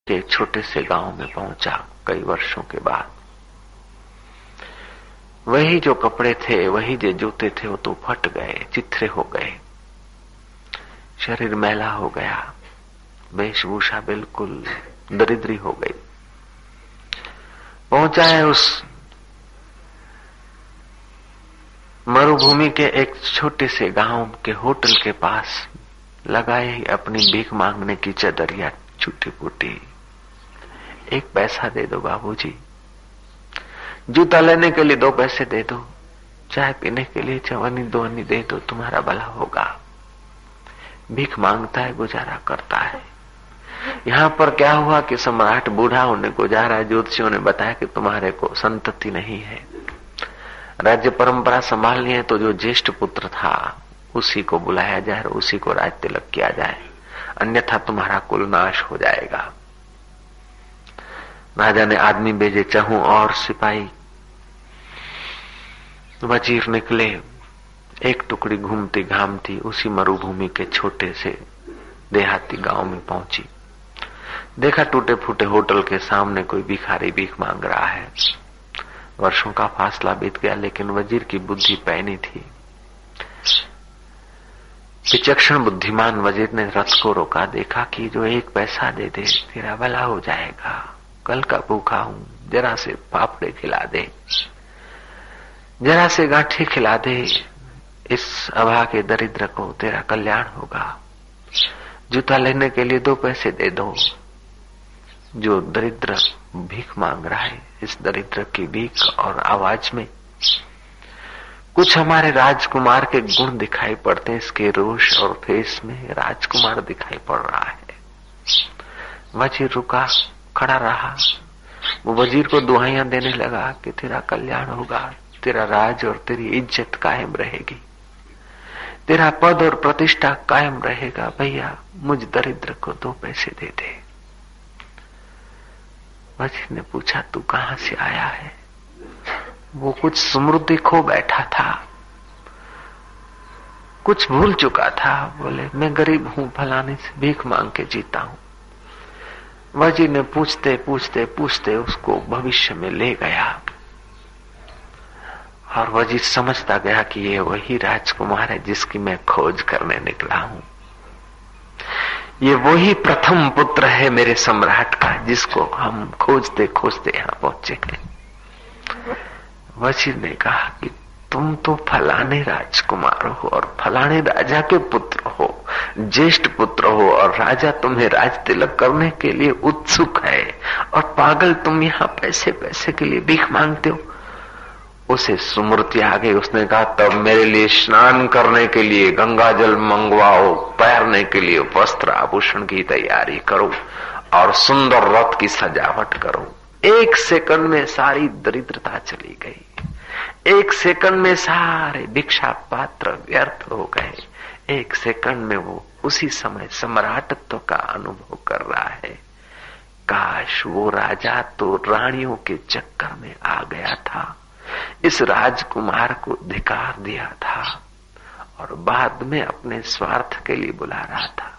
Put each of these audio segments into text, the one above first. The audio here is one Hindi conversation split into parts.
के छोटे से गांव में पहुंचा कई वर्षों के बाद। वही जो कपड़े थे, वही जो जूते थे, वो तो फट गए, चिथरे हो गए, शरीर मैला हो गया, वेशभूषा बिल्कुल दरिद्री हो गई। पहुंचा है उस मरुभूमि के एक छोटे से गांव के होटल के पास, लगाए अपनी भीख मांगने की चदरिया छूटी फूटी। एक पैसा दे दो बाबूजी, जूता लेने के लिए 2 पैसे दे दो, चाय पीने के लिए चवन्नी 2 अन्नी दे दो, तुम्हारा भला होगा। भीख मांगता है, गुजारा करता है। यहाँ पर क्या हुआ कि सम्राट बूढ़ाओं ने गुजारा, ज्योतिषियों ने बताया कि तुम्हारे को संतति नहीं है, राज्य परंपरा संभालनी है तो जो ज्येष्ठ पुत्र था उसी को बुलाया जाए और उसी को राज तिलक किया जाए, अन्यथा तुम्हारा कुल नाश हो जाएगा। राजा ने आदमी भेजे, चहु और सिपाही वजीर निकले। एक टुकड़ी घूमती घामती उसी मरुभूमि के छोटे से देहाती गांव में पहुंची। देखा टूटे फूटे होटल के सामने कोई भिखारी भीख मांग रहा है। वर्षों का फासला बीत गया, लेकिन वजीर की बुद्धि पैनी थी। विचक्षण बुद्धिमान वजीर ने रथ को रोका, देखा कि जो 1 पैसा दे दे तेरा भला हो जाएगा, कल का भूखा हूं, जरा से पापड़े खिला दे, जरा से गांठे खिला दे, इस अभागे दरिद्र को तेरा कल्याण होगा। जूता लेने के लिए 2 पैसे दे दो। जो दरिद्र भीख मांग रहा है, इस दरिद्र की भीख और आवाज में कुछ हमारे राजकुमार के गुण दिखाई पड़ते हैं। इसके रोष और फेस में राजकुमार दिखाई पड़ रहा है। वजीर रुका, खड़ा रहा। वो वजीर को दुहाइयां देने लगा कि तेरा कल्याण होगा, तेरा राज और तेरी इज्जत कायम रहेगी, तेरा पद और प्रतिष्ठा कायम रहेगा। भैया मुझ दरिद्र को 2 पैसे दे दे। वजीर ने पूछा, तू कहां से आया है? वो कुछ स्मृति खो बैठा था, कुछ भूल चुका था। बोले, मैं गरीब हूं, फलाने से भीख मांग के जीता हूं। वजीर ने पूछते पूछते पूछते उसको भविष्य में ले गया और वजीर समझता गया कि ये वही राजकुमार है जिसकी मैं खोज करने निकला हूं। ये वही प्रथम पुत्र है मेरे सम्राट का, जिसको हम खोजते खोजते यहां पहुंचे हैं। वजीर ने कहा कि तुम तो फलाने राजकुमार हो और फलाने राजा के पुत्र हो, ज्येष्ठ पुत्र हो, और राजा तुम्हें राज तिलक करने के लिए उत्सुक है, और पागल तुम यहाँ पैसे पैसे के लिए भीख मांगते हो। उसे स्मृति आ गई। उसने कहा, तब मेरे लिए स्नान करने के लिए गंगा जल मंगवाओ, पहनने के लिए वस्त्र आभूषण की तैयारी करो और सुंदर रथ की सजावट करो। 1 सेकंड में सारी दरिद्रता चली गई। 1 सेकंड में सारे भिक्षा पात्र व्यर्थ हो गए। 1 सेकंड में वो उसी समय सम्राटत्व का अनुभव कर रहा है। काश वो राजा तो रानियों के चक्कर में आ गया था, इस राजकुमार को धिकार दिया था और बाद में अपने स्वार्थ के लिए बुला रहा था।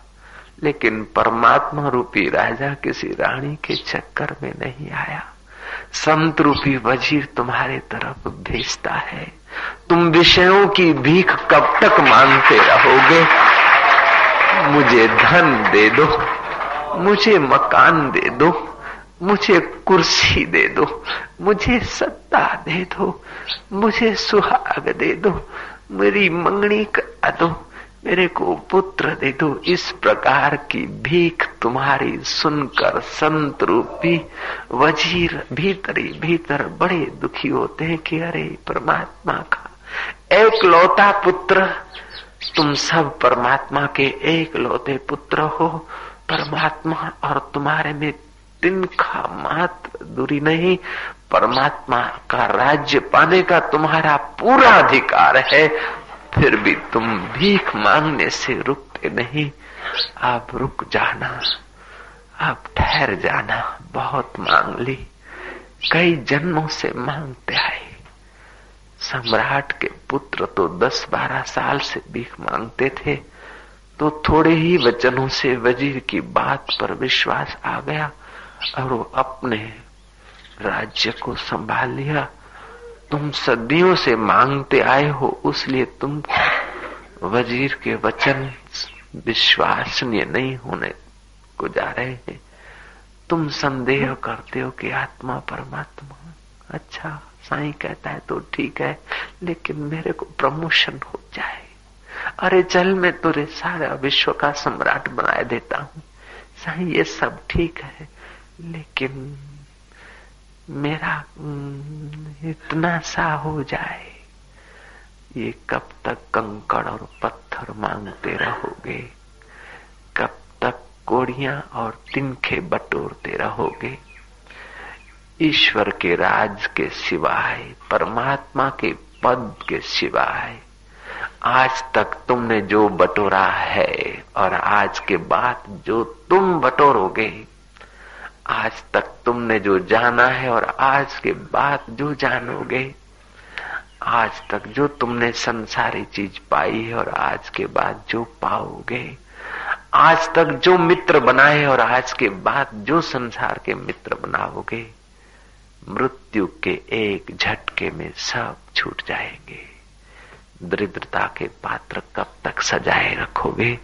लेकिन परमात्मा रूपी राजा किसी रानी के चक्कर में नहीं आया। संत रूपी वजीर तुम्हारे तरफ भेजता है। तुम विषयों की भीख कब तक मांगते रहोगे? मुझे धन दे दो, मुझे मकान दे दो, मुझे कुर्सी दे दो, मुझे सत्ता दे दो, मुझे सुहाग दे दो, मेरी मंगनी करा दो, मेरे को पुत्र दे दो। इस प्रकार की भीख तुम्हारी सुनकर संत रूपी वजीर भीतर ही भीतर बड़े दुखी होते हैं कि अरे परमात्मा का एकलौता पुत्र, तुम सब परमात्मा के एकलौते पुत्र हो। परमात्मा और तुम्हारे में तिनका मात्र दूरी नहीं। परमात्मा का राज्य पाने का तुम्हारा पूरा अधिकार है, फिर भी तुम भीख मांगने से रुकते नहीं। आप रुक जाना, आप ठहर जाना। बहुत मांग ली, कई जन्मों से मांगते आए। सम्राट के पुत्र तो 10-12 साल से भीख मांगते थे, तो थोड़े ही वचनों से वजीर की बात पर विश्वास आ गया और वो अपने राज्य को संभाल लिया। तुम सदियों से मांगते आए हो, उसलिए तुम वजीर के वचन विश्वसनीय नहीं होने को जा रहे हैं। तुम संदेह करते हो कि आत्मा परमात्मा, अच्छा साईं कहता है तो ठीक है, लेकिन मेरे को प्रमोशन हो जाए। अरे चल मैं तुझे सारा विश्व का सम्राट बना देता हूँ साईं, ये सब ठीक है, लेकिन मेरा इतना सा हो जाए। ये कब तक कंकड़ और पत्थर मांगते रहोगे? कब तक कोड़ियां और तिनके बटोरते रहोगे? ईश्वर के राज के सिवाय, परमात्मा के पद के सिवाय आज तक तुमने जो बटोरा है और आज के बाद जो तुम बटोरोगे, आज तक तुमने जो जाना है और आज के बाद जो जानोगे, आज तक जो तुमने संसारी चीज पाई है और आज के बाद जो पाओगे, आज तक जो मित्र बनाए और आज के बाद जो संसार के मित्र बनाओगे, मृत्यु के एक झटके में सब छूट जाएंगे। दरिद्रता के पात्र कब तक सजाए रखोगे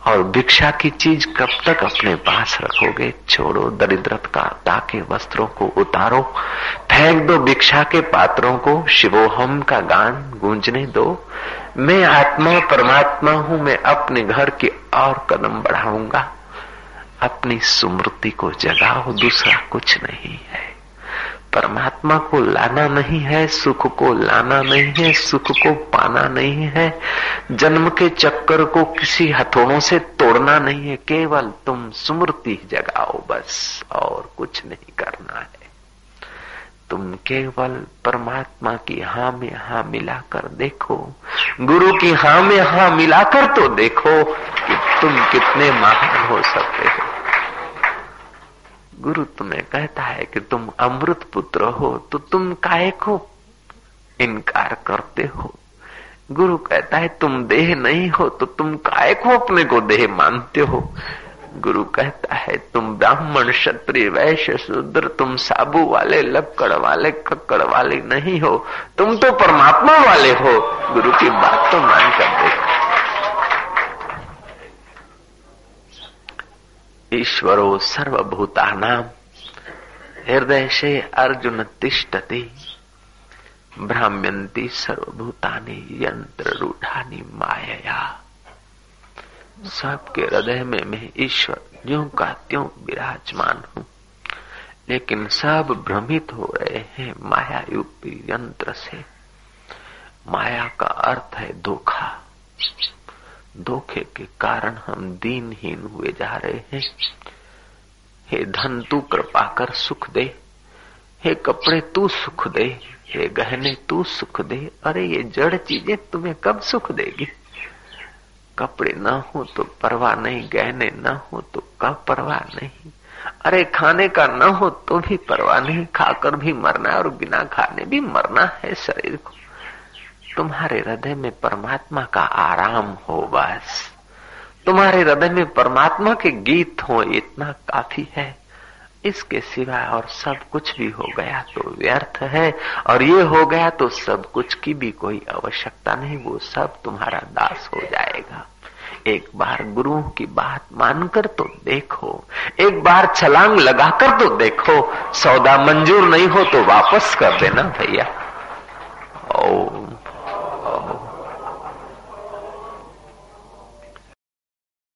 और भिक्षा की चीज कब तक अपने पास रखोगे? छोड़ो दरिद्रता के वस्त्रों को, उतारो, फेंक दो भिक्षा के पात्रों को, शिवोहम का गान गूंजने दो। मैं आत्मा परमात्मा हूं, मैं अपने घर की और कदम बढ़ाऊंगा। अपनी स्मृति को जगाओ, दूसरा कुछ नहीं है। परमात्मा को लाना नहीं है, सुख को लाना नहीं है, सुख को पाना नहीं है, जन्म के चक्कर को किसी हथौड़ों से तोड़ना नहीं है। केवल तुम स्मृति जगाओ बस, और कुछ नहीं करना है। तुम केवल परमात्मा की हाँ में हाँ मिलाकर देखो, गुरु की हाँ में हाँ मिलाकर तो देखो कि तुम कितने महान हो सकते हो। गुरु तुम्हें कहता है कि तुम अमृत पुत्र हो, तो तुम काहे को इनकार करते हो? गुरु कहता है तुम देह नहीं हो, तो तुम काहे को अपने को देह मानते हो? गुरु कहता है तुम ब्राह्मण क्षत्रिय वैश्य शूद्र, तुम साबू वाले लक्कड़ वाले कक्कड़ वाले नहीं हो, तुम तो परमात्मा वाले हो। गुरु की बात तो मान कर देखो। ईश्वरो सर्वभूतानां हृदय से अर्जुन तिष्ठति भ्राम्यन्ति सर्वभूतानि यंत्र रूढ़ानि मायया। सबके हृदय में मैं ईश्वर ज्यों का त्यों विराजमान हूँ, लेकिन सब भ्रमित हो रहे हैं माया रूपी यंत्र से। माया का अर्थ है धोखा। धोखे के कारण हम दीनहीन हुए जा रहे हैं। हे धन तू कृपा कर सुख दे, हे कपड़े तू सुख दे, हे गहने तू सुख दे। अरे ये जड़ चीजें तुम्हें कब सुख देगी? कपड़े न हो तो परवाह नहीं, गहने न हो तो कब परवाह नहीं। अरे खाने का न हो तो भी परवाह नहीं, खाकर भी मरना है और बिना खाने भी मरना है शरीर को। तुम्हारे हृदय में परमात्मा का आराम हो, बस तुम्हारे हृदय में परमात्मा के गीत हो, इतना काफी है। इसके सिवाय और सब कुछ भी हो गया तो व्यर्थ है, और ये हो गया तो सब कुछ की भी कोई आवश्यकता नहीं, वो सब तुम्हारा दास हो जाएगा। एक बार गुरुओं की बात मानकर तो देखो, एक बार छलांग लगाकर तो देखो। सौदा मंजूर नहीं हो तो वापस कर देना भैया।